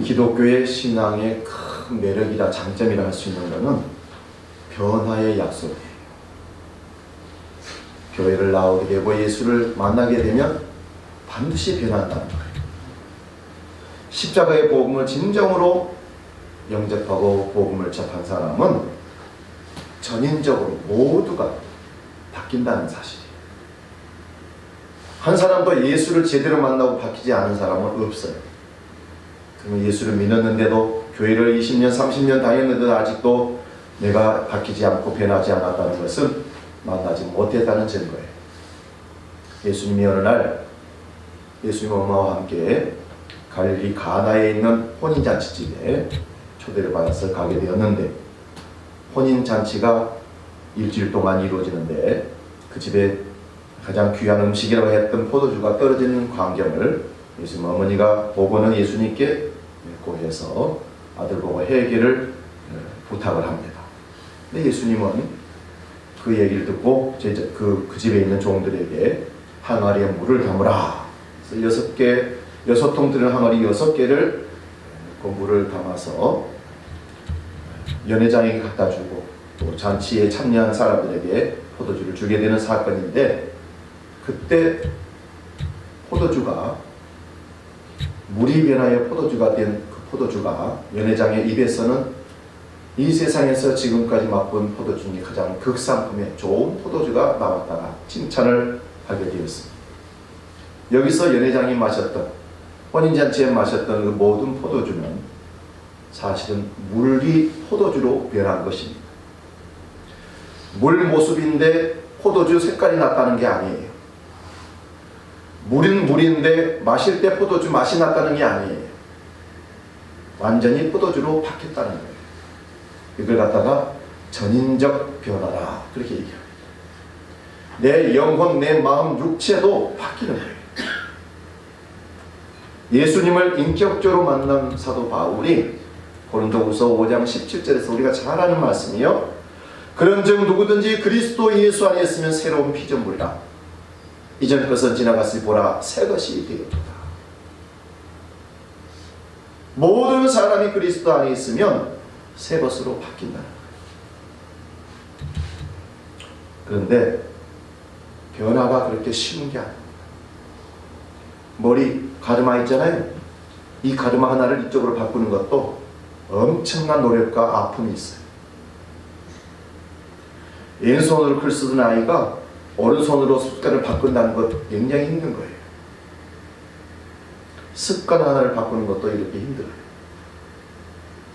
기독교의 신앙의 큰 매력이라 장점이라 할 수 있는 것은 변화의 약속이에요. 교회를 나오게 되고 예수를 만나게 되면 반드시 변한다는 거예요. 십자가의 복음을 진정으로 영접하고 복음을 접한 사람은 전인적으로 모두가 바뀐다는 사실이에요. 한 사람도 예수를 제대로 만나고 바뀌지 않은 사람은 없어요. 그러면 예수를 믿었는데도 교회를 20년, 30년 다녔는데도 아직도 내가 바뀌지 않고 변하지 않았다는 것은 만나지 못했다는 증거예요. 예수님이 어느 날 예수님 엄마와 함께 갈릴리 가나에 있는 혼인잔치집에 초대를 받아서 가게 되었는데, 혼인잔치가 일주일 동안 이루어지는데 그 집에 가장 귀한 음식이라고 했던 포도주가 떨어지는 광경을 예수님 어머니가 보고는 예수님께 고해서 아들 보고 해결을 부탁을 합니다. 근데 예수님은 그 얘기를 듣고 그 집에 있는 종들에게 항아리에 물을 담으라. 그래서 6통 드는 항아리 6개를 그 물을 담아서 연회장에게 갖다 주고 또 잔치에 참여한 사람들에게 포도주를 주게 되는 사건인데, 그때 포도주가 물이 변하여 포도주가 된 그 포도주가 연회장의 입에서는 이 세상에서 지금까지 맛본 포도주 중에 가장 극상품의 좋은 포도주가 나왔다가 칭찬을 하게 되었습니다. 여기서 연회장이 마셨던, 혼인잔치에 마셨던 그 모든 포도주는 사실은 물이 포도주로 변한 것입니다. 물 모습인데 포도주 색깔이 났다는 게 아니에요. 물은 물인데 마실 때 포도주 맛이 났다는 게 아니에요. 완전히 포도주로 바뀌었다는 거예요. 이걸 갖다가 전인적 변화라 그렇게 얘기합니다. 내 영혼, 내 마음, 육체도 바뀌는 거예요. 예수님을 인격적으로 만난 사도 바울이 고린도후서 5장 17절에서 우리가 잘 아는 말씀이요, 그런즉 누구든지 그리스도 예수 안에 있으면 새로운 피조물이라. 이전 것은 지나갔으니 보라 새 것이 되었도다. 모든 사람이 그리스도 안에 있으면 새 것으로 바뀐다는 거예요. 그런데 변화가 그렇게 쉬운 게 아닙니다. 머리 가르마 있잖아요. 이 가르마 하나를 이쪽으로 바꾸는 것도 엄청난 노력과 아픔이 있어요. 왼손으로 글 쓰던 아이가 오른손으로 숫자를 바꾼다는 것 굉장히 힘든 거예요. 습관 하나를 바꾸는 것도 이렇게 힘들어요.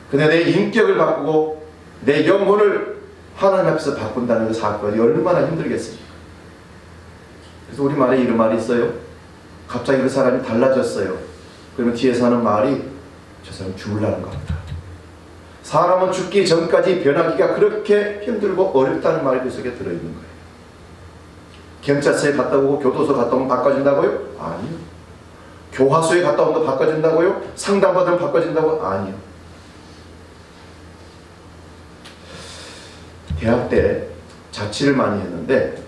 근데 내 인격을 바꾸고 내 영혼을 하나님 앞에서 바꾼다는 그 사건이 얼마나 힘들겠습니까? 그래서 우리 말에 이런 말이 있어요. 갑자기 그 사람이 달라졌어요. 그러면 뒤에서 하는 말이 저 사람 죽으려는 겁니다. 사람은 죽기 전까지 변하기가 그렇게 힘들고 어렵다는 말이 그 속에 들어있는 거예요. 경찰서에 갔다 오고 교도소 갔다 오면 바꿔준다고요? 아니요. 교화소에 갔다 오면 바꿔준다고요? 상담받으면 바꿔준다고? 아니요. 대학 때 자취를 많이 했는데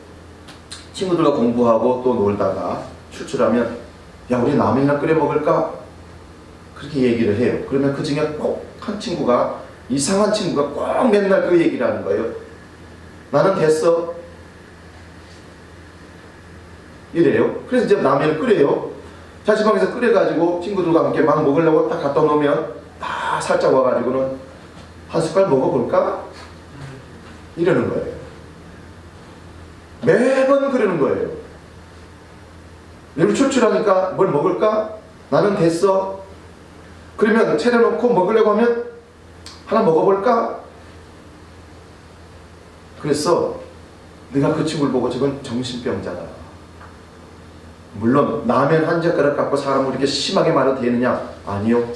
친구들과 공부하고 또 놀다가 출출하면 야 우리 라면이나 끓여 먹을까? 그렇게 얘기를 해요. 그러면 그 중에 꼭 한 친구가, 이상한 친구가 꼭 맨날 그 얘기를 하는 거예요. 나는 됐어. 이래요. 그래서 이제 라면을 끓여요. 자취방에서 끓여가지고 친구들과 함께 막 먹으려고 딱 갖다 놓으면 다 살짝 와가지고는 한 숟갈 먹어볼까? 이러는 거예요. 매번 그러는 거예요. 여기 출출하니까 뭘 먹을까? 나는 됐어. 그러면 차려놓고 먹으려고 하면 하나 먹어볼까? 그래서 내가 그 친구를 보고 저건 정신병자다. 물론 라면 한 젓가락 갖고 사람을 이렇게 심하게 말해도 되느냐? 아니요.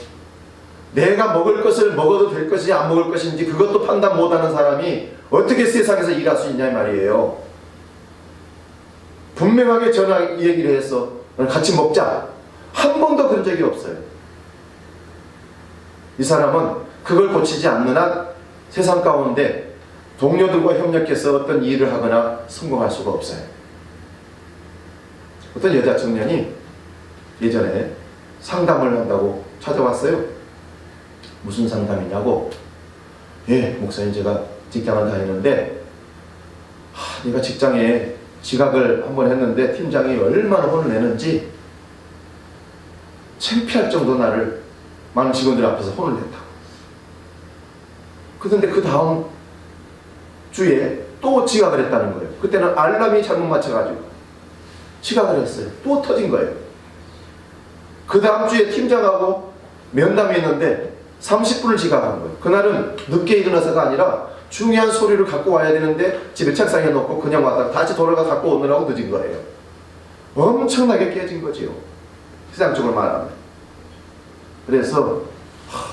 내가 먹을 것을 먹어도 될 것인지 안 먹을 것인지 그것도 판단 못하는 사람이 어떻게 세상에서 일할 수 있냐 말이에요. 분명하게 전화 얘기를 해서 같이 먹자. 한 번도 그런 적이 없어요. 이 사람은 그걸 고치지 않는 한 세상 가운데 동료들과 협력해서 어떤 일을 하거나 성공할 수가 없어요. 어떤 여자 청년이 예전에 상담을 한다고 찾아왔어요. 무슨 상담이냐고. 예, 목사님 제가 직장을 다니는데 내가 직장에 지각을 한번 했는데 팀장이 얼마나 혼을 내는지 창피할 정도 나를 많은 직원들 앞에서 혼을 냈다고. 그런데 그 다음 주에 또 지각을 했다는 거예요. 그때는 알람이 잘못 맞춰가지고 지각을 했어요. 또 터진 거예요. 그 다음 주에 팀장하고 면담이 있는데 30분을 지각한 거예요. 그날은 늦게 일어나서가 아니라 중요한 서류를 갖고 와야 되는데 집에 책상에 놓고 그냥 왔다가 다시 돌아가 갖고 오느라고 늦은 거예요. 엄청나게 깨진 거지요. 세상적으로 말하면. 그래서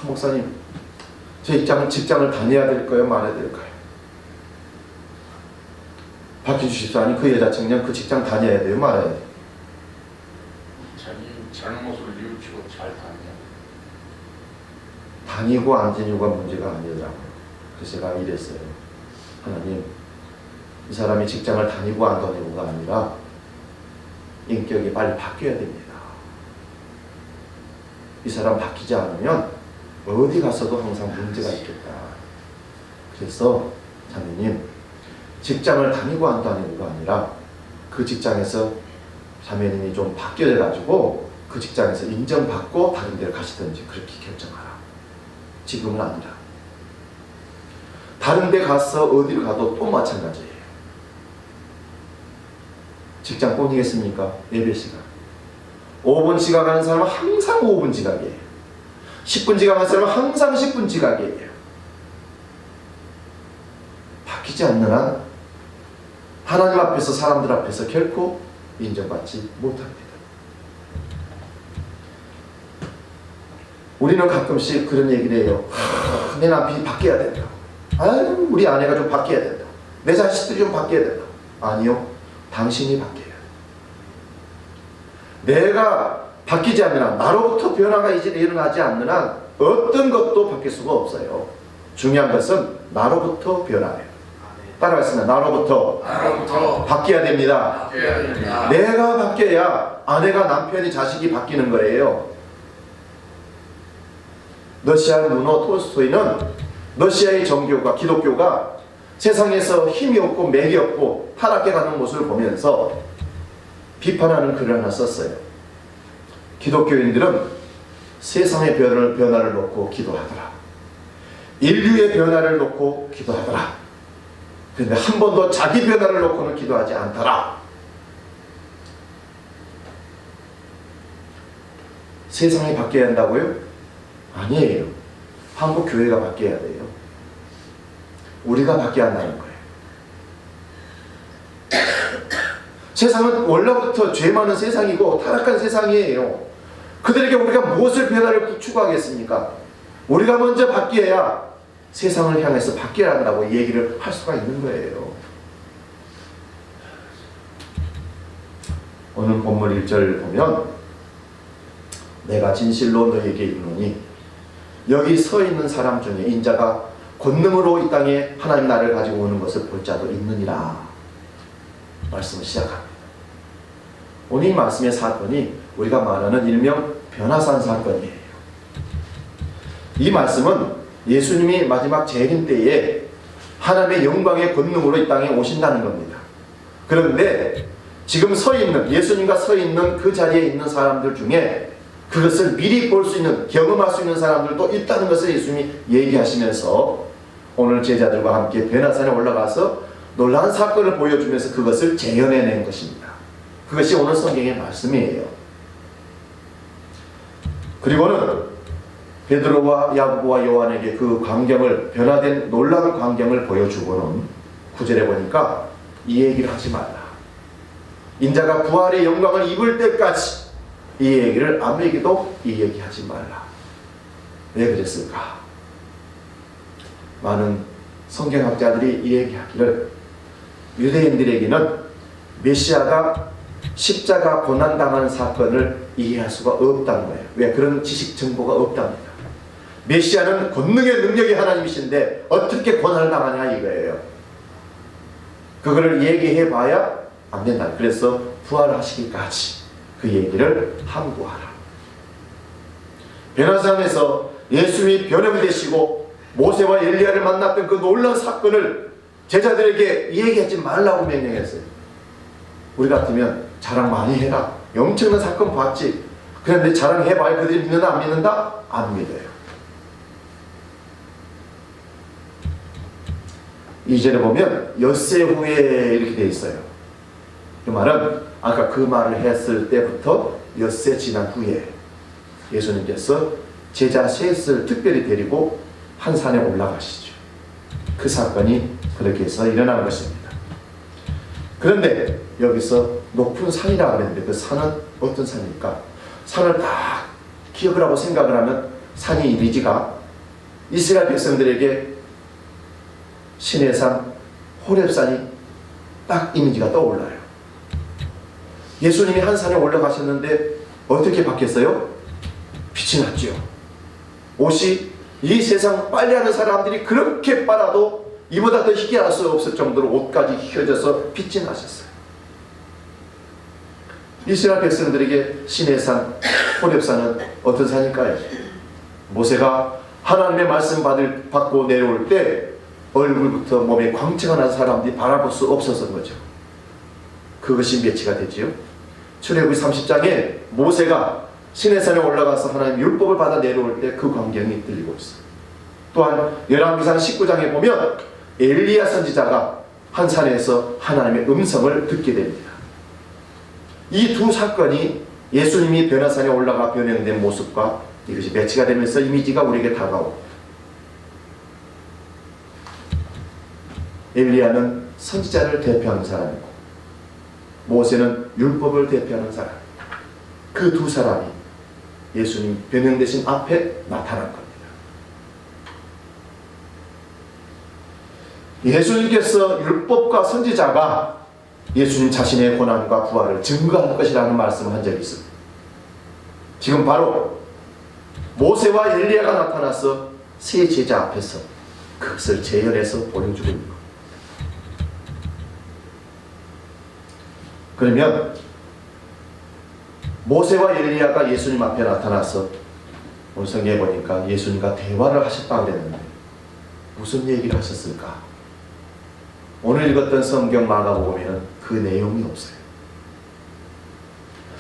목사님, 제 직장을 다녀야 될까요? 말아야 될까요? 바뀌어주십시오. 아니 그 여자 청년 그 직장 다녀야 돼요? 말아야 돼요? 자기 잘못을 뉘우치고 잘 다니고 안 다니고가 문제가 아니더라고요. 그래서 제가 이랬어요. 하나님, 이 사람이 직장을 다니고 안 다니고가 아니라 인격이 빨리 바뀌어야 됩니다. 이 사람 바뀌지 않으면 어디 가서도 항상 문제가 있겠다. 그래서 자매님, 직장을 다니고 안 다니고가 아니라 그 직장에서 자매님이 좀 바뀌어가지고 그 직장에서 인정받고 다른 데를 가시든지 그렇게 결정하라. 지금은 아니라. 다른 데 가서 어디를 가도 또 마찬가지예요. 직장 꼰이겠습니까? 예배 시간. 5분 지각하는 사람은 항상 5분 지각이에요. 10분 지각하는 사람은 항상 10분 지각이에요. 바뀌지 않는 한 하나님 앞에서 사람들 앞에서 결코 인정받지 못합니다. 우리는 가끔씩 그런 얘기를 해요. 내 남편이 바뀌어야 된다. 아유, 우리 아내가 좀 바뀌어야 된다. 내 자식들이 좀 바뀌어야 된다. 아니요. 당신이 바뀌어야 돼. 내가 바뀌지 않는 한, 나로부터 변화가 이제 일어나지 않는 한 어떤 것도 바뀔 수가 없어요. 중요한 것은 나로부터 변화해요. 따라하겠습니다. 나로부터 바뀌어야 됩니다. 내가 바뀌어야 아내가, 남편이, 자식이 바뀌는 거예요. 러시아 문호 톨스토이는 러시아의 정교가, 기독교가 세상에서 힘이 없고 맥이 없고 타락해가는 모습을 보면서 비판하는 글을 하나 썼어요. 기독교인들은 세상의 변화를 놓고 기도하더라. 인류의 변화를 놓고 기도하더라. 그런데 한 번도 자기 변화를 놓고는 기도하지 않더라. 세상이 바뀌어야 한다고요? 아니에요. 한국 교회가 바뀌어야 돼요. 우리가 바뀌어야 한다는 거예요. 세상은 원래부터 죄 많은 세상이고 타락한 세상이에요. 그들에게 우리가 무엇을 변화를 추구하겠습니까? 우리가 먼저 바뀌어야 세상을 향해서 바뀌어야 한다고 얘기를 할 수가 있는 거예요. 오늘 본문 1절 보면 내가 진실로 너에게 이르노니 여기 서 있는 사람 중에 인자가 권능으로 이 땅에 하나님 나라를 가지고 오는 것을 볼 자도 있느니라 말씀을 시작합니다. 오늘 이 말씀의 사건이 우리가 말하는 일명 변화산 사건이에요. 이 말씀은 예수님이 마지막 재림 때에 하나님의 영광의 권능으로 이 땅에 오신다는 겁니다. 그런데 지금 서 있는, 예수님과 서 있는 그 자리에 있는 사람들 중에 그것을 미리 볼 수 있는, 경험할 수 있는 사람들도 있다는 것을 예수님이 얘기하시면서 오늘 제자들과 함께 변화산에 올라가서 놀라운 사건을 보여주면서 그것을 재현해낸 것입니다. 그것이 오늘 성경의 말씀이에요. 그리고는 베드로와 야고보와 요한에게 그 광경을, 변화된 놀라운 광경을 보여주고는 9절에 보니까 이 얘기를 하지 말라. 인자가 부활의 영광을 입을 때까지 이 얘기를 아무에게도 이 얘기하지 말라. 왜 그랬을까? 많은 성경학자들이 이 얘기하기를 유대인들에게는 메시아가 십자가 고난당하는 사건을 이해할 수가 없다는 거예요. 왜? 그런 지식 정보가 없답니다. 메시아는 권능의 능력이 하나님이신데 어떻게 고난을 당하냐 이거예요. 그거를 얘기해 봐야 안 된다. 그래서 부활하시기까지 그 얘기를 함구하라. 변화산에서 예수님이 변형되시고 모세와 엘리야를 만났던 그 놀라운 사건을 제자들에게 얘기하지 말라고 명령했어요. 우리 같으면 자랑 많이 해라. 엄청난 사건 봤지. 그런데 자랑해봐야 그들이 믿는다 안 믿는다? 안 믿어요. 이전에 보면 엿새 후에 이렇게 돼 있어요. 그 말은 아까 그 말을 했을 때부터 엿새 지난 후에 예수님께서 제자 셋을 특별히 데리고 한 산에 올라가시죠. 그 사건이 그렇게 해서 일어난 것입니다. 그런데 여기서 높은 산이라고 하는데 그 산은 어떤 산일까? 산을 딱 기억을 하고 생각을 하면 산의 이미지가 이스라엘 백성들에게 신의 산 호렙산이 딱 이미지가 떠올라요. 예수님이 한 산에 올라가셨는데 어떻게 바뀌었어요? 빛이 났죠. 옷이 이 세상 빨래하는 사람들이 그렇게 빨아도 이보다 더 희게 할 수 없을 정도로 옷까지 휘어져서 빛이 나셨어요. 이스라엘 백성들에게 신의 산 호렙산은 어떤 산일까요? 모세가 하나님의 말씀 받고 내려올 때 얼굴부터 몸에 광채가 난 사람들이 바라볼 수 없었던 거죠. 그것이 메치가 되지요. 출애굽기 30장에 모세가 시내산에 올라가서 하나님 율법을 받아 내려올 때 그 광경이 들리고 있어요. 또한 열왕기상 19장에 보면 엘리야 선지자가 한 산에서 하나님의 음성을 듣게 됩니다. 이 두 사건이 예수님이 변화산에 올라가 변형된 모습과 이것이 매치가 되면서 이미지가 우리에게 다가옵니다. 엘리야는 선지자를 대표하는 사람이고 모세는 율법을 대표하는 사람. 그 두 사람이 예수님 변형되신 앞에 나타난 겁니다. 예수님께서 율법과 선지자가 예수님 자신의 고난과 부활을 증거할 것이라는 말씀을 한 적이 있습니다. 지금 바로 모세와 엘리야가 나타나서 세 제자 앞에서 그것을 재현해서 보여주고 있는 겁니다. 그러면 모세와 엘리야가 예수님 앞에 나타나서 오늘 성경에 보니까 예수님과 대화를 하셨다고 그랬는데 무슨 얘기를 하셨을까? 오늘 읽었던 성경 마가복음에는 그 내용이 없어요.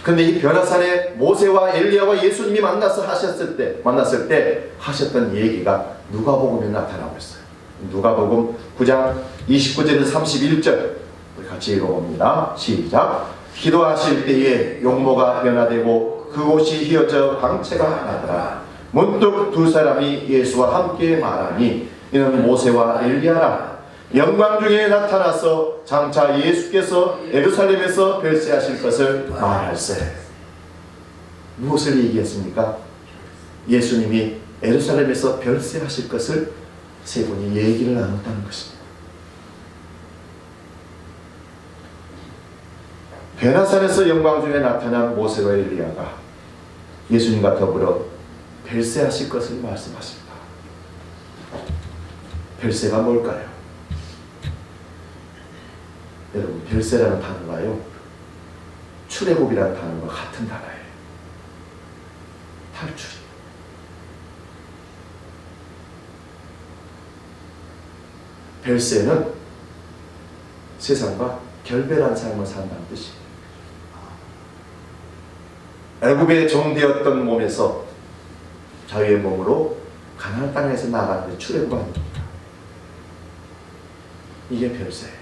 그런데 이 변화산에 모세와 엘리야와 예수님이 만났을 때 하셨던 얘기가 누가복음에 나타나고 있어요. 누가복음 9장 29절에서 31절 우리 같이 읽어봅니다. 시작. 기도하실 때에 용모가 변화되고 그곳이 휘어져 광채가 나더라. 문득 두 사람이 예수와 함께 말하니 이는 모세와 엘리야라. 영광 중에 나타나서 장차 예수께서 예루살렘에서 별세하실 것을 말할세. 무엇을 얘기했습니까? 예수님이 예루살렘에서 별세하실 것을 세 분이 얘기를 나눴다는 것입니다. 변화산에서 영광 중에 나타난 모세와 엘리야가 예수님과 더불어 별세하실 것을 말씀하십니다. 별세가 뭘까요? 여러분, 별세라는 단어가요, 출애굽이라는 단어가 같은 단어예요. 탈출이. 별세는 세상과 결별한 삶을 산다는 뜻이에요. 애굽의 종되었던 몸에서 자유의 몸으로 가나안 땅에서 나가는 게 출애굽 아닙니까? 이게 별세예요.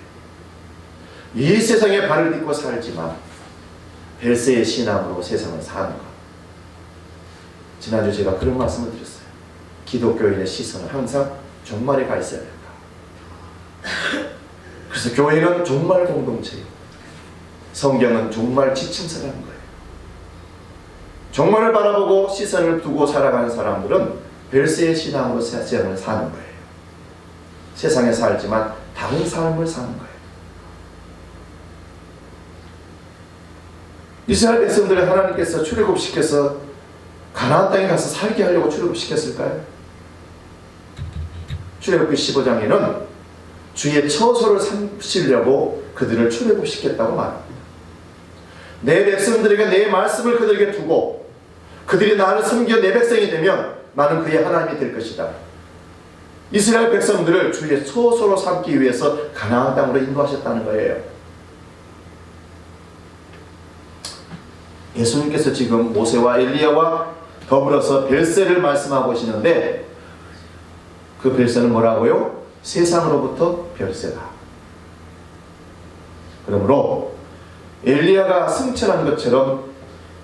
이 세상에 발을 딛고 살지만 별세의 신앙으로 세상을 사는 것. 지난주 제가 그런 말씀을 드렸어요. 기독교인의 시선은 항상 종말에 가 있어야 된다. 그래서 교회는 종말 공동체예요. 성경은 종말 지침서라는 거예요. 종말을 바라보고 시선을 두고 살아가는 사람들은 별세의 신앙으로 세상을 사는 거예요. 세상에 살지만 다른 삶을 사는 거예요. 이스라엘 백성들을 하나님께서 출애굽시켜서 가나안 땅에 가서 살게 하려고 출애굽시켰을까요? 출애굽기 15장에는 주의 처소를 삼으시려고 그들을 출애굽시켰다고 말합니다. 내 백성들에게 내 말씀을 그들에게 두고 그들이 나를 섬겨 내 백성이 되면 나는 그의 하나님이 될 것이다. 이스라엘 백성들을 주의 소소로 삼기 위해서 가나안 땅으로 인도하셨다는 거예요. 예수님께서 지금 모세와 엘리야와 더불어서 별세를 말씀하고 계시는데, 그 별세는 뭐라고요? 세상으로부터 별세다. 그러므로 엘리야가 승천한 것처럼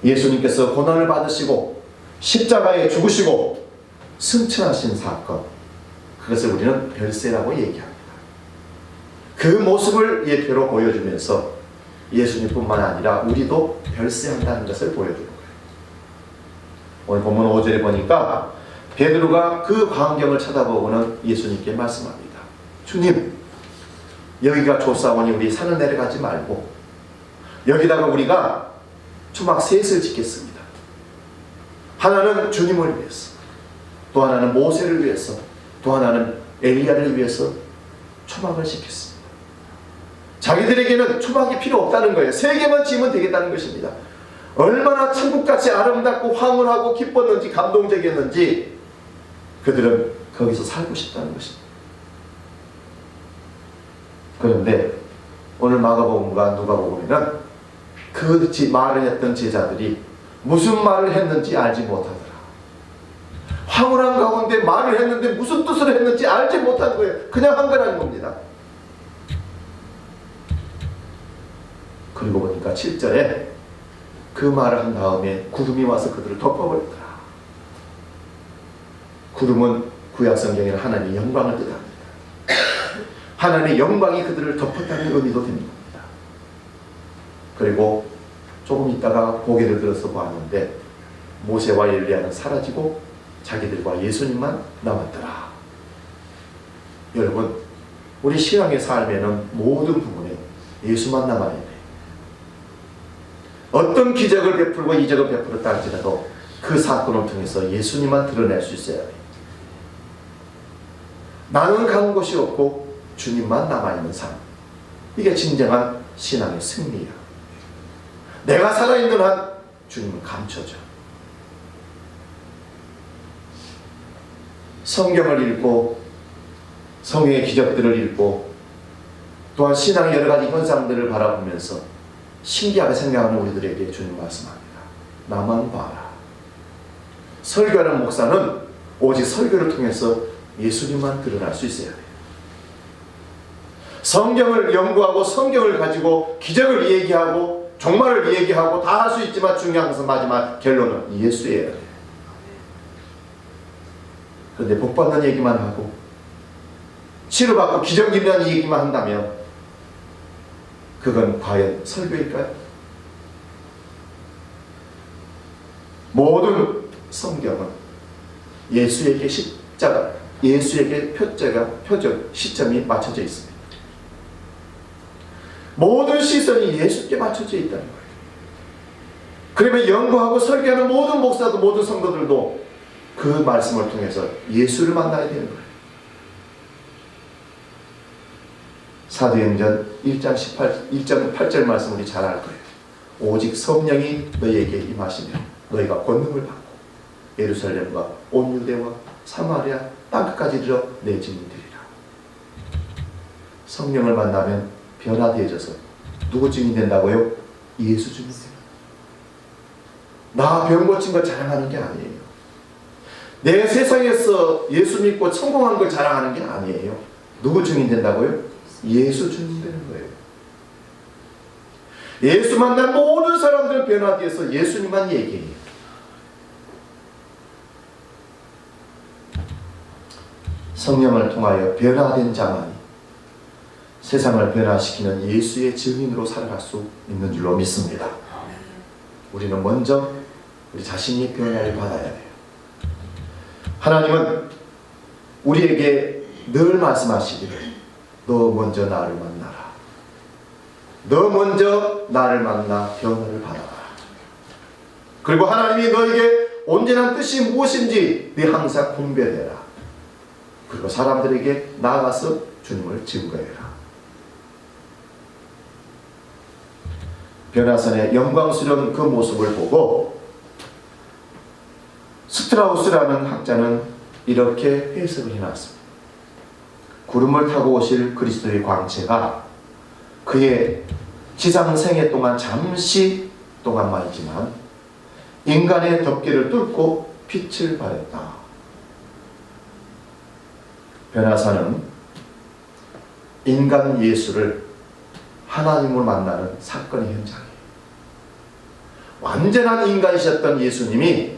예수님께서 고난을 받으시고 십자가에 죽으시고 승천하신 사건, 그것을 우리는 별세라고 얘기합니다. 그 모습을 예표로 보여주면서 예수님뿐만 아니라 우리도 별세한다는 것을 보여주는 거예요. 오늘 본문 5절에 보니까 베드로가 그 광경을 쳐다보고는 예수님께 말씀합니다. 주님, 여기가 좁사오니 우리 산을 내려가지 말고 여기다가 우리가 초막 셋을 짓겠습니다. 하나는 주님을 위해서, 또 하나는 모세를 위해서, 또 하나는 엘리야를 위해서 초막을 짓겠습니다. 자기들에게는 초막이 필요 없다는 거예요. 세 개만 지으면 되겠다는 것입니다. 얼마나 천국같이 아름답고 황홀하고 기뻤는지, 감동적이었는지 그들은 거기서 살고 싶다는 것입니다. 그런데 오늘 마가복음과 누가복음에는 그 말을 했던 제자들이 무슨 말을 했는지 알지 못하더라. 황홀한 가운데 말을 했는데 무슨 뜻을 했는지 알지 못한 거예요. 그냥 한 거라는 겁니다. 그리고 보니까 7절에 그 말을 한 다음에 구름이 와서 그들을 덮어버렸더라. 구름은 구약성경에는 하나님의 영광을 뜻합니다. 하나님의 영광이 그들을 덮었다는 의미도 됩니다. 그리고 조금 있다가 고개를 들어서 보았는데 모세와 엘리야는 사라지고 자기들과 예수님만 남았더라. 여러분, 우리 신앙의 삶에는 모든 부분에 예수만 남아야 돼요. 어떤 기적을 베풀고 이적을 베풀었다 할지라도 그 사건을 통해서 예수님만 드러낼 수 있어야 돼요. 나는 간 곳이 없고 주님만 남아있는 삶, 이게 진정한 신앙의 승리야. 내가 살아있는 한 주님은 감춰져. 성경을 읽고 성경의 기적들을 읽고 또한 신앙의 여러 가지 현상들을 바라보면서 신기하게 생각하는 우리들에게 주님 말씀합니다. 나만 봐라. 설교하는 목사는 오직 설교를 통해서 예수님만 드러날 수 있어야 돼요. 성경을 연구하고 성경을 가지고 기적을 얘기하고 종말을 얘기하고 다 할 수 있지만 중요한 것은 마지막 결론은 예수예요. 그런데 복받는 얘기만 하고 치료받고 기적 일어난 얘기만 한다면 그건 과연 설교일까요? 모든 성경은 예수에게 십자가, 예수에게 표적, 시점이 맞춰져 있습니다. 모든 시선이 예수께 맞춰져 있다는 거예요. 그러면 연구하고 설교하는 모든 목사도 모든 성도들도 그 말씀을 통해서 예수를 만나야 되는 거예요. 사도행전 1장 8절 말씀 우리 잘 알 거예요. 오직 성령이 너희에게 임하시면 너희가 권능을 받고 예루살렘과 온 유대와 사마리아 땅끝까지 이르러 내 증인이 되리라. 성령을 만나면 변화되어져서 누구 증인 된다고요? 예수 증인 됩니다. 나 병 고친 걸 자랑하는 게 아니에요. 내 세상에서 예수 믿고 성공한 걸 자랑하는 게 아니에요. 누구 증인 된다고요? 예수 증인 되는 거예요. 예수 만난 모든 사람들은 변화되어서 예수님만 얘기해요. 성령을 통하여 변화된 자만이 세상을 변화시키는 예수의 증인으로 살아갈 수 있는 줄로 믿습니다. 우리는 먼저 우리 자신이 변화를 받아야 돼요. 하나님은 우리에게 늘 말씀하시기를 너 먼저 나를 만나라. 너 먼저 나를 만나 변화를 받아라. 그리고 하나님이 너에게 온전한 뜻이 무엇인지 네 항상 분별해라. 그리고 사람들에게 나아가서 주님을 증거해라. 변화선의 영광스러운 그 모습을 보고 스트라우스라는 학자는 이렇게 해석을 해놨습니다. 구름을 타고 오실 그리스도의 광채가 그의 지상 생애 동안 잠시 동안만이지만 인간의 덮개를 뚫고 빛을 발했다. 변화사는 인간 예수를 하나님을 만나는 사건의 현장이에요. 완전한 인간이셨던 예수님이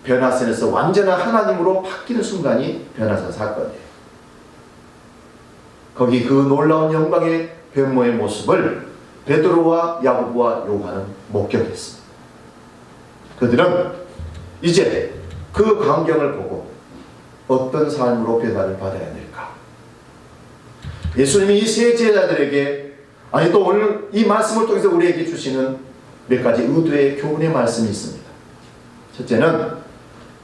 변화산에서 완전한 하나님으로 바뀌는 순간이 변화산 사건이에요. 거기 그 놀라운 영광의 변모의 모습을 베드로와 야고보와 요한은 목격했습니다. 그들은 이제 그 광경을 보고 어떤 삶으로 변화를 받아야 될까? 예수님이 이 세 제자들에게 아니 또 오늘 이 말씀을 통해서 우리에게 주시는 몇 가지 의도의 교훈의 말씀이 있습니다. 첫째는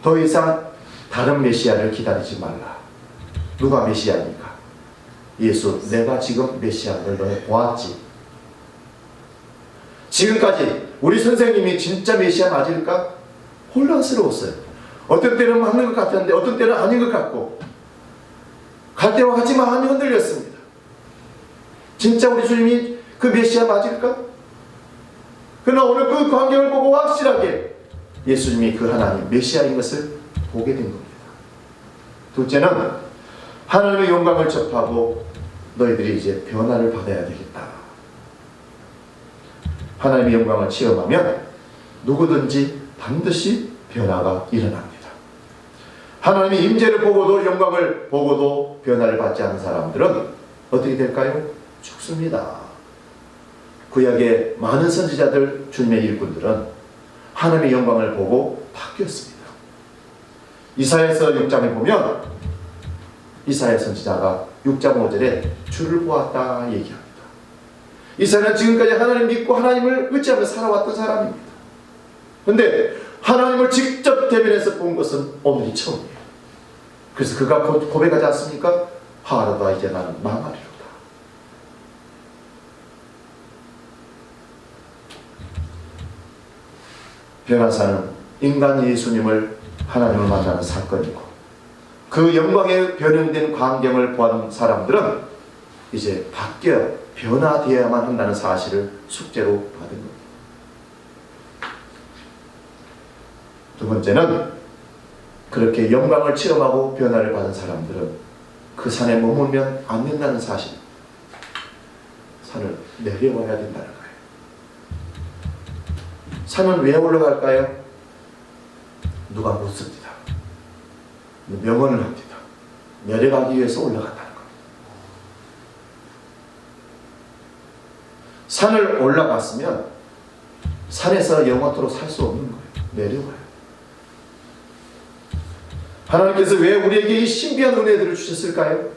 더 이상 다른 메시아를 기다리지 말라. 누가 메시아입니까? 예수, 내가 지금 메시아를 너네 보았지. 지금까지 우리 선생님이 진짜 메시아 맞을까? 혼란스러웠어요. 어떤 때는 맞는 것 같았는데 어떤 때는 아닌 것 같고 갈 때와 같이 마음이 흔들렸습니다. 진짜 우리 주님이 그 메시아 맞을까? 그러나 오늘 그 광경을 보고 확실하게 예수님이 그 하나님 메시아인 것을 보게 된 겁니다. 둘째는 하나님의 영광을 접하고 너희들이 이제 변화를 받아야 되겠다. 하나님의 영광을 체험하면 누구든지 반드시 변화가 일어납니다. 하나님의 임재를 보고도 영광을 보고도 변화를 받지 않은 사람들은 어떻게 될까요? 죽습니다. 구약의 많은 선지자들, 주님의 일꾼들은 하나님의 영광을 보고 바뀌었습니다. 이사야서 6장에 보면 이사야 선지자가 6장 5절에 주를 보았다 얘기합니다. 이사야는 지금까지 하나님 믿고 하나님을 의지하며 살아왔던 사람입니다. 그런데 하나님을 직접 대면해서 본 것은 오늘이 처음이에요. 그래서 그가 고백하지 않습니까? 하루다 이제 나는 망하리로다. 변화사는 인간 예수님을 하나님을 만나는 사건이고 그 영광에 변형된 광경을 보는 사람들은 이제 바뀌어 변화되어야만 한다는 사실을 숙제로 받은 겁니다. 두 번째는 그렇게 영광을 체험하고 변화를 받은 사람들은 그 산에 머물면 안 된다는 사실. 산을 내려와야 된다는 거예요. 산은 왜 올라갈까요? 누가 묻습니다. 명언을 합니다. 내려가기 위해서 올라간다는 겁니다. 산을 올라갔으면 산에서 영원토록 살 수 없는 거예요. 내려와요. 하나님께서 왜 우리에게 이 신비한 은혜들을 주셨을까요?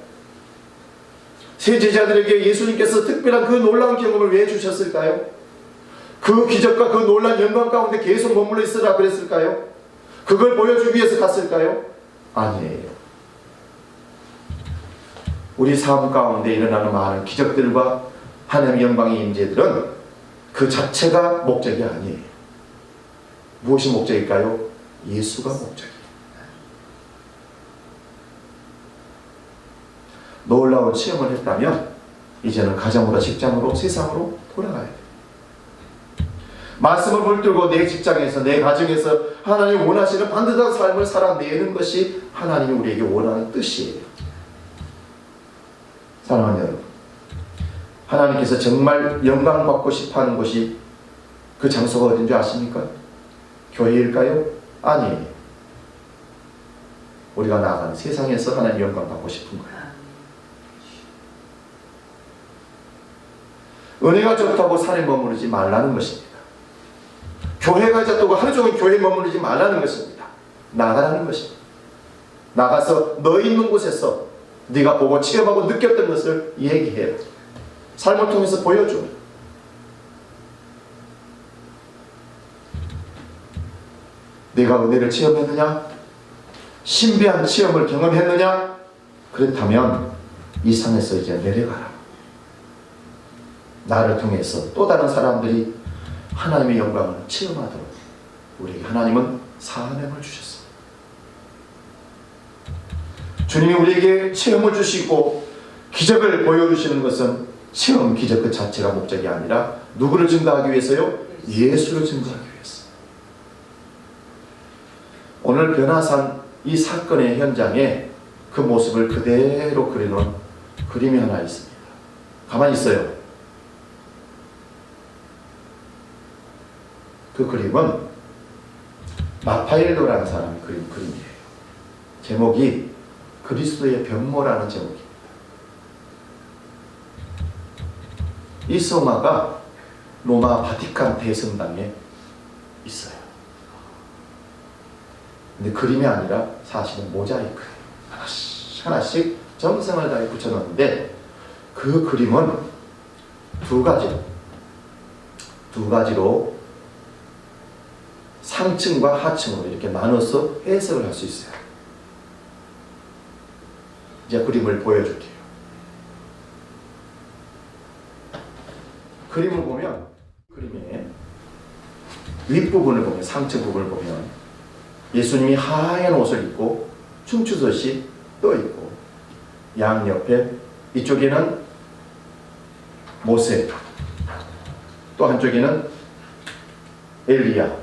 세 제자들에게 예수님께서 특별한 그 놀라운 경험을 왜 주셨을까요? 그 기적과 그 놀라운 영광 가운데 계속 머물러 있으라 그랬을까요? 그걸 보여주기 위해서 갔을까요? 아니에요. 우리 삶 가운데 일어나는 많은 기적들과 하나님의 영광의 임재들은 그 자체가 목적이 아니에요. 무엇이 목적일까요? 예수가 목적이에요. 놀라운 체험을 했다면 이제는 가정으로 직장으로 세상으로 돌아가야 돼요. 말씀을 붙들고 내 직장에서 내 가정에서 하나님이 원하시는 반듯한 삶을 살아내는 것이 하나님이 우리에게 원하는 뜻이에요. 사랑하는 여러분, 하나님께서 정말 영광받고 싶어하는 곳이 그 장소가 어딘지 아십니까? 교회일까요? 아니에요. 우리가 나아가는 세상에서 하나님 영광받고 싶은 거예요. 은혜가 좋다고 산에 머무르지 말라는 것입니다. 교회가 좋다고 하루 종일 교회에 머무르지 말라는 것입니다. 나가라는 것입니다. 나가서 너 있는 곳에서 네가 보고 체험하고 느꼈던 것을 얘기해요. 삶을 통해서 보여줘. 네가 은혜를 체험했느냐? 신비한 체험을 경험했느냐? 그렇다면 이 산에서 이제 내려가라. 나를 통해서 또 다른 사람들이 하나님의 영광을 체험하도록 우리에게 하나님은 사명을 주셨습니다. 주님이 우리에게 체험을 주시고 기적을 보여주시는 것은 체험, 기적 그 자체가 목적이 아니라 누구를 증거하기 위해서요? 예수를 증거하기 위해서. 오늘 변화산 이 사건의 현장에 그 모습을 그대로 그려놓은 그림이 하나 있습니다. 가만히 있어요. 그 그림은 마파엘로라는 사람이 그린 그림이에요. 제목이 그리스도의 변모라는 제목입니다. 이 성화가 로마 바티칸 대성당에 있어요. 근데 그림이 아니라 사실은 모자이크예요. 하나씩 정성을 다해 붙여놓는데 그 그림은 두 가지로 상층과 하층으로 이렇게 나눠서 해석을 할 수 있어요. 이제 그림을 보여줄게요. 그림을 보면 그림의 윗부분을 보면 상층 부분을 보면 예수님이 하얀 옷을 입고 춤추듯이 떠 있고 양옆에 이쪽에는 모세 또 한쪽에는 엘리야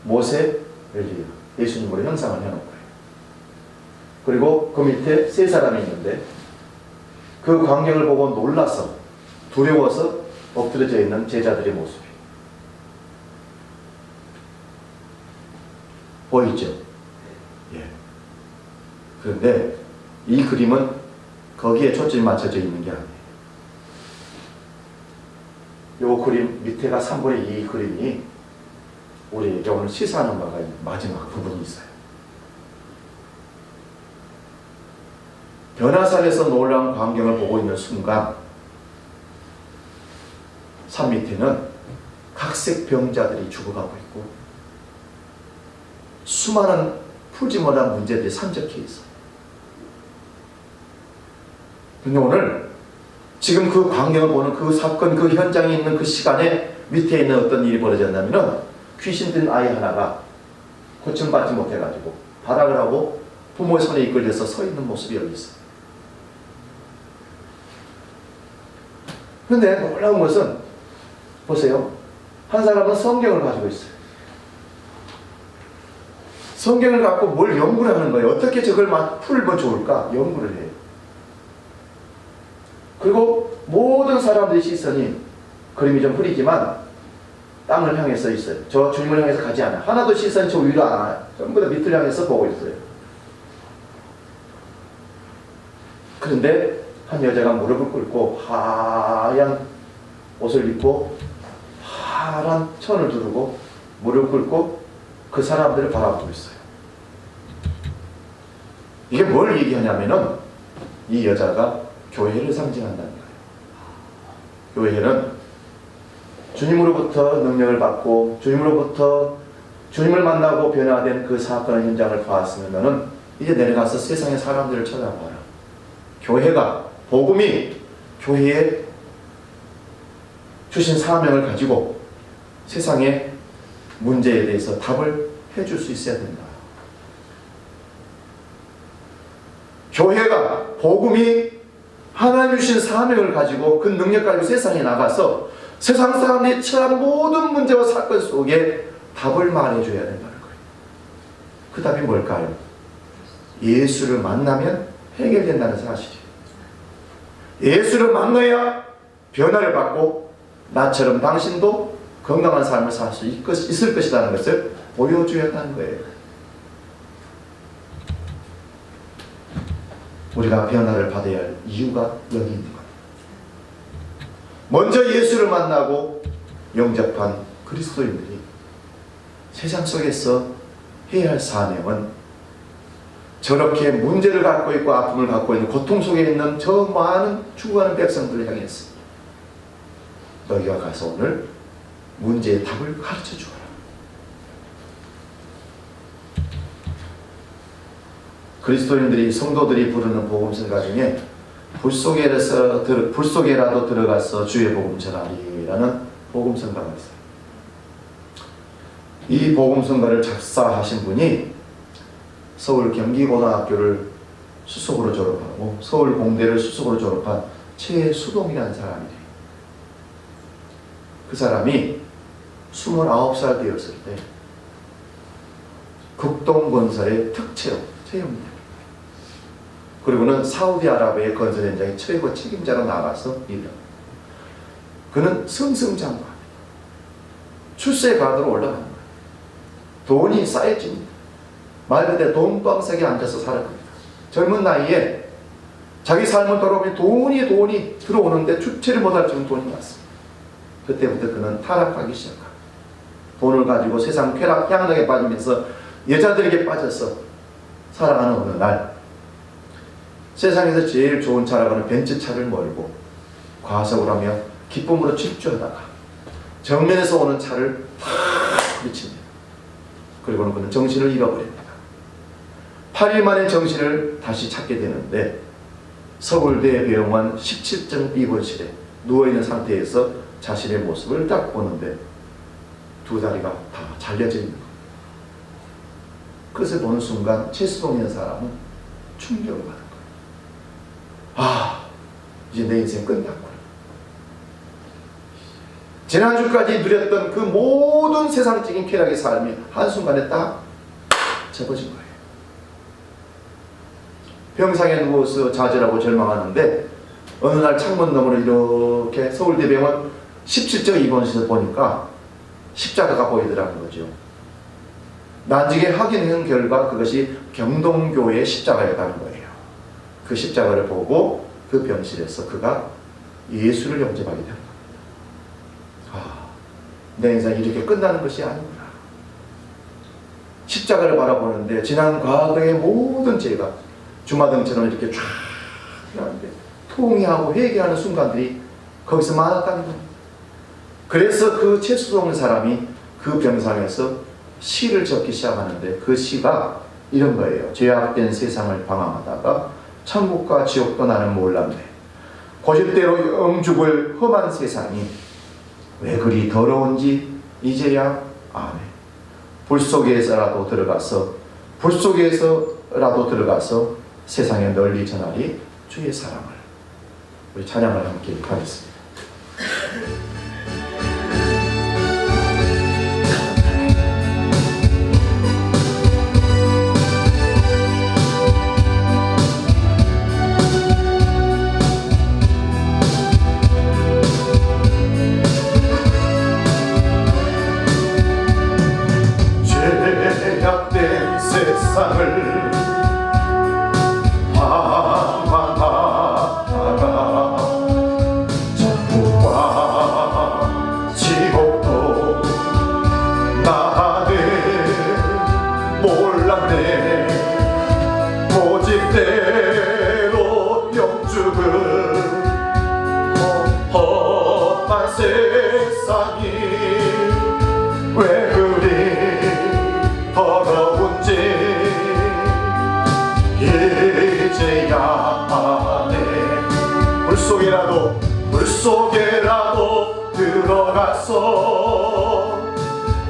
모세 엘리야 예수님으로 형상을 해놓은 거예요. 그리고 그 밑에 세 사람이 있는데 그 광경을 보고 놀라서 두려워서 엎드려져 있는 제자들의 모습이 보이죠? 예. 그런데 이 그림은 거기에 초점이 맞춰져 있는 게 아니에요. 이 그림 밑에가 3분의 2 그림이 우리에게 오늘 시사하는 바가 마지막 부분이 있어요. 변화산에서 놀라운 광경을 보고 있는 순간 산 밑에는 각색 병자들이 죽어가고 있고 수많은 풀지 못한 문제들이 산적해 있어요. 근데 오늘 지금 그 광경을 보는 그 사건 그 현장에 있는 그 시간에 밑에 있는 어떤 일이 벌어졌냐면은 귀신 든 아이 하나가 고침받지 못해가지고 발악을 하고 부모의 손에 이끌려서 서 있는 모습이 여기 있어요. 그런데 놀라운 것은 보세요. 한 사람은 성경을 가지고 있어요. 성경을 갖고 뭘 연구를 하는 거예요. 어떻게 저걸 풀면 좋을까? 연구를 해요. 그리고 모든 사람들의 시선이 그림이 좀 흐리지만 땅을 향해서 있어요. 저 주님을 향해서 가지 않아요. 하나도 시선이 저 위로 안 와요. 전부 다 밑을 향해서 보고 있어요. 그런데 한 여자가 무릎을 꿇고 하얀 옷을 입고 파란 천을 두르고 무릎을 꿇고 그 사람들을 바라보고 있어요. 이게 뭘 얘기하냐면은 이 여자가 교회를 상징한다는 거예요. 교회는 주님으로부터 능력을 받고 주님으로부터 주님을 만나고 변화된 그 사건 현장을 봤으면 이제 내려가서 세상의 사람들을 찾아봐라. 교회가 복음이 교회에 주신 사명을 가지고 세상의 문제에 대해서 답을 해줄 수 있어야 된다. 교회가 복음이 하나님 주신 사명을 가지고 그 능력 가지고 세상에 나가서 세상 사람들이 처한 모든 문제와 사건 속에 답을 말해줘야 된다는 거예요. 그 답이 뭘까요? 예수를 만나면 해결된다는 사실이에요. 예수를 만나야 변화를 받고 나처럼 당신도 건강한 삶을 살 수 있을 것이라는 것을 보여줘야 한다는 거예요. 우리가 변화를 받아야 할 이유가 여기 있는 겁니다. 먼저 예수를 만나고 영접한 그리스도인들이 세상 속에서 해야 할 사명은 저렇게 문제를 갖고 있고 아픔을 갖고 있는 고통 속에 있는 저 많은 죽어가는 백성들을 향해서 너희가 가서 오늘 문제의 답을 가르쳐 주어라. 그리스도인들이 성도들이 부르는 복음성가 중에 불속에라도 들어가서 주의 복음 전하리라는 복음성가가 있어요. 이 복음성가를 작사하신 분이 서울 경기고등학교를 수석으로 졸업하고 서울 공대를 수석으로 졸업한 최수동이라는 사람이 돼요. 그 사람이 29살 되었을 때 극동건설의 특채용이에요. 그리고는 사우디아라비아의 건설 현장의 최고 책임자로 나가서 일을. 그는 승승장구합니다. 출세 가도로 올라가는 거예요. 돈이 쌓여집니다. 말 그대로 돈방석에 앉아서 살아갑니다. 젊은 나이에 자기 삶을 돌아보니 돈이 들어오는데 주체를 못할 정도 돈이 많습니다. 그때부터 그는 타락하기 시작합니다. 돈을 가지고 세상 쾌락 향락에 빠지면서 여자들에게 빠져서 살아가는 어느 날 세상에서 제일 좋은 차라고 하는 벤츠차를 몰고 과속을 하며 기쁨으로 질주하다가 정면에서 오는 차를 팍 미칩니다. 그리고는 그는 정신을 잃어버립니다. 8일 만에 정신을 다시 찾게 되는데 서울대 병원 17층 B번실에 누워있는 상태에서 자신의 모습을 딱 보는데 두 다리가 다 잘려져 있는 겁니다. 그것을 보는 순간 최수동이라는 사람은 충격을 받은 거예요. 아, 이제 내 인생 끝났구나. 지난주까지 누렸던 그 모든 세상적인 쾌락의 삶이 한순간에 딱 접어진 거예요. 병상에 누워서 좌절하고 절망하는데 어느 날 창문 너머로 이렇게 서울대병원 17층 입원실에서 보니까 십자가가 보이더라는 거죠. 나중에 확인한 결과 그것이 경동교회의 십자가였다는 거예요. 그 십자가를 보고 그 병실에서 그가 예수를 영접하게 된 겁니다. 아, 내 인생이 이렇게 끝나는 것이 아니구나. 십자가를 바라보는데 지난 과거의 모든 죄가 주마등처럼 이렇게 쫙 나는데 통회하고 회개하는 순간들이 거기서 많았다는 겁니다. 그래서 그 최수동 사람이 그 병상에서 시를 적기 시작하는데 그 시가 이런 거예요. 죄악된 세상을 방황하다가 천국과 지옥도 나는 몰랐네. 고집대로 영죽을 험한 세상이 왜 그리 더러운지 이제야 아네. 불 속에서라도 들어가서 세상에 널리 전하리 주의 사랑을. 우리 찬양을 함께 하겠습니다. 죄악된 세상을 고집대로 영죽을 험한 세상이 왜 그리 더러운지 이제야 아네.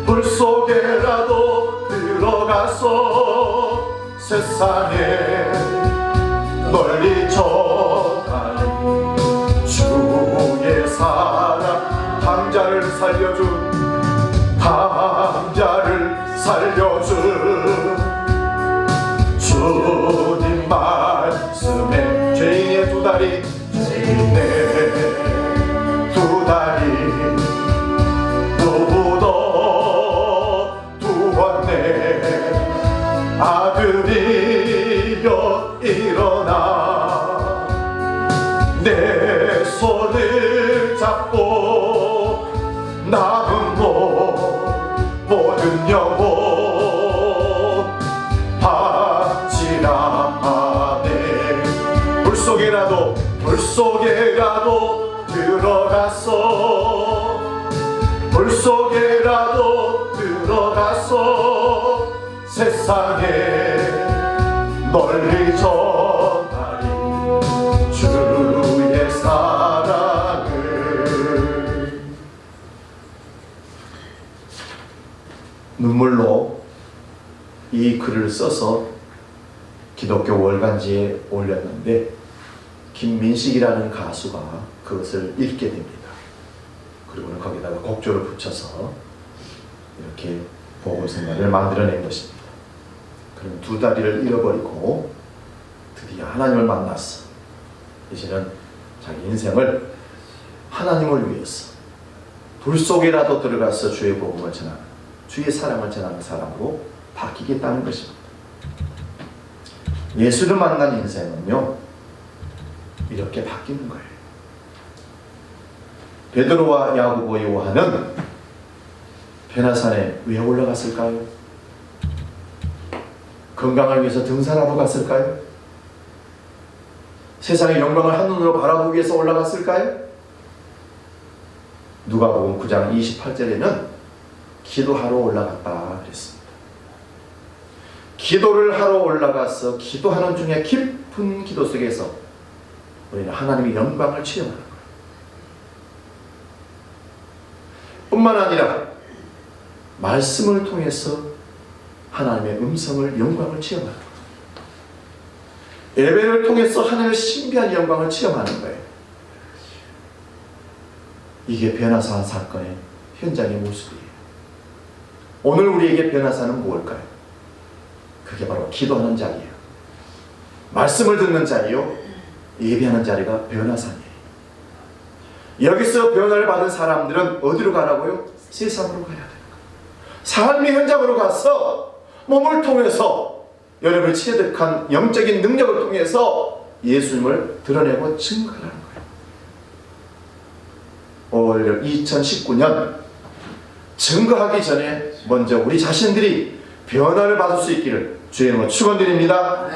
불속에라도 들어가서 세상에 널리 전하리 주의 사랑. 강자를 살려준 주님 말씀에 죄인의 두 다리 누구도 두었네. 아들이여 일어나 내 손을 잡고 남은 모든 영혼 바치라네. 불속에라도 들어가서 세상에 널리 전하리 주의 사랑을. 눈물로 이 글을 써서 기독교 월간지에 올렸는데 김민식이라는 가수가 그것을 읽게 됩니다. 그리고는 거기다가 곡조를 붙여서 이렇게 보고서말을 만들어낸 것입니다. 그럼 두 다리를 잃어버리고 드디어 하나님을 만났어. 이제는 자기 인생을 하나님을 위해서 불 속에라도 들어가서 주의 복음을 전하는, 주의 사랑을 전하는 사람으로 바뀌겠다는 것입니다. 예수를 만난 인생은요, 이렇게 바뀌는 거예요. 베드로와 야고보, 요한은 변화산에 왜 올라갔을까요? 건강을 위해서 등산하러 갔을까요? 세상의 영광을 한눈으로 바라보기 위해서 올라갔을까요? 누가복음 9장 28절에는 기도하러 올라갔다 그랬습니다. 기도를 하러 올라가서 기도하는 중에 깊은 기도 속에서 우리는 하나님의 영광을 체험하는 거예요. 뿐만 아니라 말씀을 통해서 하나님의 음성을, 영광을 체험하는 거예요. 예배를 통해서 하나님의 신비한 영광을 체험하는 거예요. 이게 변화사 사건의 현장의 모습이에요. 오늘 우리에게 변화사는 무엇일까요? 그게 바로 기도하는 자리예요. 말씀을 듣는 자리요, 예배하는 자리가 변화산이에요. 여기서 변화를 받은 사람들은 어디로 가라고요? 세상으로 가야 돼요. 삶의 현장으로 가서 몸을 통해서 여러분을 체득한 영적인 능력을 통해서 예수님을 드러내고 증거하는 거예요. 올 2019년 증거하기 전에 먼저 우리 자신들이 변화를 받을 수 있기를 주의 이름으로 축원드립니다.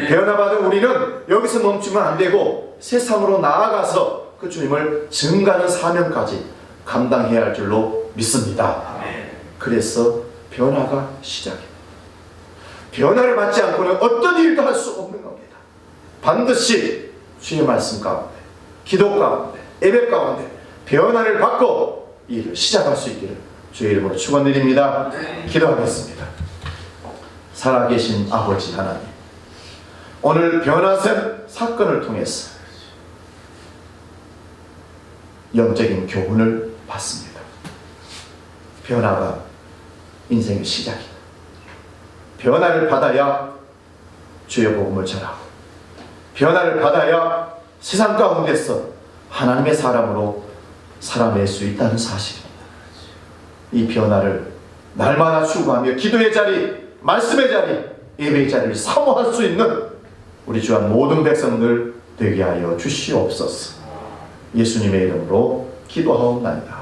변화받은 우리는 여기서 멈추면 안 되고 세상으로 나아가서 그 주님을 증거하는 사명까지 감당해야 할 줄로 믿습니다. 그래서 변화가 시작입니다. 변화를 받지 않고는 어떤 일도 할 수 없는 겁니다. 반드시 주의 말씀 가운데, 기도 가운데, 예배 가운데 변화를 받고 이 일을 시작할 수 있기를 주의 이름으로 축원드립니다. 기도하겠습니다. 살아계신 아버지 하나님, 오늘 변화된 사건을 통해서 영적인 교훈을 받습니다. 변화가 인생의 시작이다. 변화를 받아야 주의 복음을 전하고, 변화를 받아야 세상 가운데서 하나님의 사람으로 살아낼 수 있다는 사실입니다. 이 변화를 날마다 추구하며 기도의 자리, 말씀의 자리, 예배의 자리를 사모할 수 있는 우리 주한 모든 백성들 되게 하여 주시옵소서. 예수님의 이름으로 기도하옵나이다.